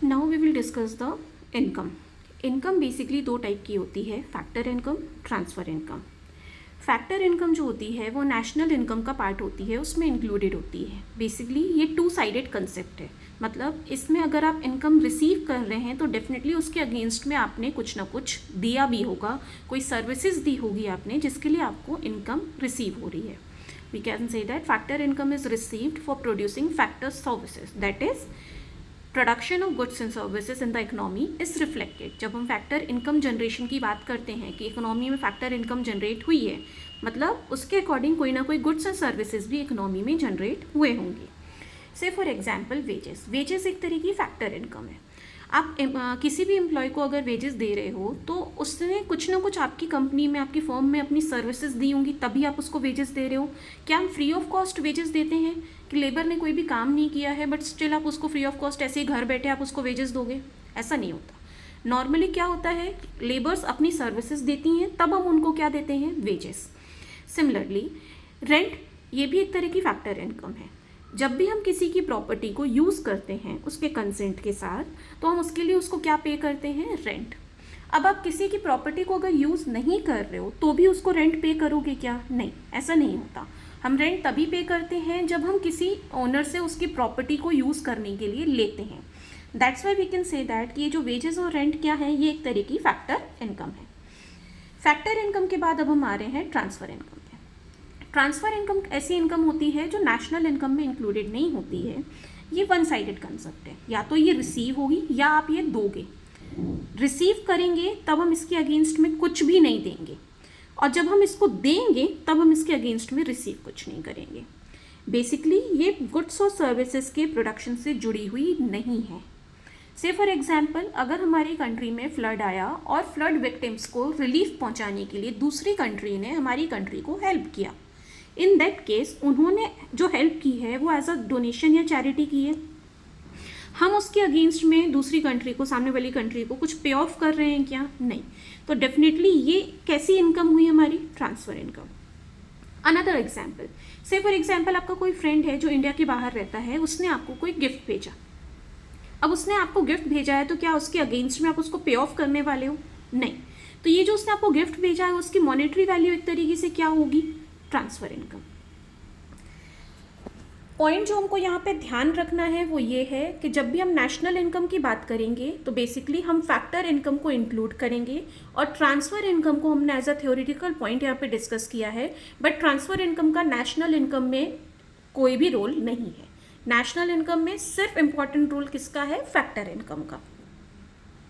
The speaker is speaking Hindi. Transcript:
Now we will discuss the income. Income basically दो टाइप की होती है, factor income, transfer income. Factor income जो होती है वो नेशनल इनकम का पार्ट होती है, उसमें इंक्लूडेड होती है. बेसिकली ये टू साइडेड कंसेप्ट है. मतलब इसमें अगर आप इनकम रिसीव कर रहे हैं तो डेफिनेटली उसके अगेंस्ट में आपने कुछ ना कुछ दिया भी होगा, कोई सर्विसेज दी होगी आपने जिसके लिए आपको इनकम रिसीव हो रही है. We can say that factor income is received for producing factor services, that is production of goods and services in the economy is reflected. जब हम फैक्टर इनकम जनरेशन की बात करते हैं कि इकोनॉमी में फैक्टर इनकम जनरेट हुई है, मतलब उसके अकॉर्डिंग कोई ना कोई गुड्स एंड सर्विसेज भी इकोनॉमी में जनरेट हुए होंगे. से फॉर एग्जाम्पल वेजेस. वेजेस एक तरह की फैक्टर इनकम है. आप किसी भी एम्प्लॉय को अगर वेजेस दे रहे हो तो उसने कुछ ना कुछ आपकी कंपनी में, आपकी फर्म में अपनी सर्विसेज दी होंगी, तभी आप उसको वेजेस दे रहे हो. क्या हम फ्री ऑफ कॉस्ट वेजेस देते हैं कि लेबर ने कोई भी काम नहीं किया है बट स्टिल आप उसको फ्री ऑफ कॉस्ट ऐसे ही घर बैठे आप उसको वेजेस दोगे? ऐसा नहीं होता. नॉर्मली क्या होता है, लेबर्स अपनी सर्विसेज देती हैं तब हम उनको क्या देते हैं, वेजेस. सिमिलरली रेंट, ये भी एक तरह की फैक्टर इनकम है. जब भी हम किसी की प्रॉपर्टी को यूज़ करते हैं उसके कंसेंट के साथ, तो हम उसके लिए उसको क्या पे करते हैं, रेंट. अब आप किसी की प्रॉपर्टी को अगर यूज़ नहीं कर रहे हो तो भी उसको रेंट पे करोगे क्या? नहीं, ऐसा नहीं होता. हम रेंट तभी पे करते हैं जब हम किसी ओनर से उसकी प्रॉपर्टी को यूज़ करने के लिए लेते हैं. That's why we can say that कि ये जो वेजेस और रेंट क्या है, ये एक तरह की फैक्टर इनकम है. फैक्टर इनकम के बाद अब हम आ रहे हैं ट्रांसफ़र इनकम. ट्रांसफ़र इनकम ऐसी इनकम होती है जो नेशनल इनकम में इंक्लूडेड नहीं होती है. ये वन साइडेड कंसेप्ट है. या तो ये रिसीव होगी या आप ये दोगे. रिसीव करेंगे तब हम इसके अगेंस्ट में कुछ भी नहीं देंगे, और जब हम इसको देंगे तब हम इसके अगेंस्ट में रिसीव कुछ नहीं करेंगे. बेसिकली ये गुड्स और सर्विसेज के प्रोडक्शन से जुड़ी हुई नहीं है. से फॉर एग्जाम्पल, अगर हमारी कंट्री में फ्लड आया और फ्लड विक्टिम्स को रिलीफ पहुंचाने के लिए दूसरी कंट्री ने हमारी कंट्री को हेल्प किया, इन दैट केस उन्होंने जो हेल्प की है वो एज अ डोनेशन या चैरिटी की है. हम उसके अगेंस्ट में दूसरी कंट्री को, सामने वाली कंट्री को कुछ पे ऑफ कर रहे हैं क्या? नहीं. तो डेफिनेटली ये कैसी इनकम हुई हमारी? Transfer income. अनदर एग्जाम्पल, से फॉर एग्जाम्पल आपका कोई फ्रेंड है जो इंडिया के बाहर रहता है, उसने आपको कोई गिफ्ट भेजा. अब उसने आपको गिफ्ट भेजा है तो क्या उसके अगेंस्ट में आप उसको पे ऑफ करने वाले हो? नहीं. तो ये जो उसने आपको गिफ्ट भेजा है उसकी मॉनेटरी वैल्यू एक तरीके से क्या होगी? Transfer income. पॉइंट जो हमको यहाँ पे ध्यान रखना है वो ये है कि जब भी हम नेशनल इनकम की बात करेंगे तो बेसिकली हम फैक्टर इनकम को इंक्लूड करेंगे, और ट्रांसफ़र इनकम को हमने एज अ थ्योरेटिकल पॉइंट यहाँ पे डिस्कस किया है. बट ट्रांसफ़र इनकम का नेशनल इनकम में कोई भी रोल नहीं है. नेशनल इनकम में सिर्फ इम्पॉर्टेंट रोल किसका है? फैक्टर इनकम का.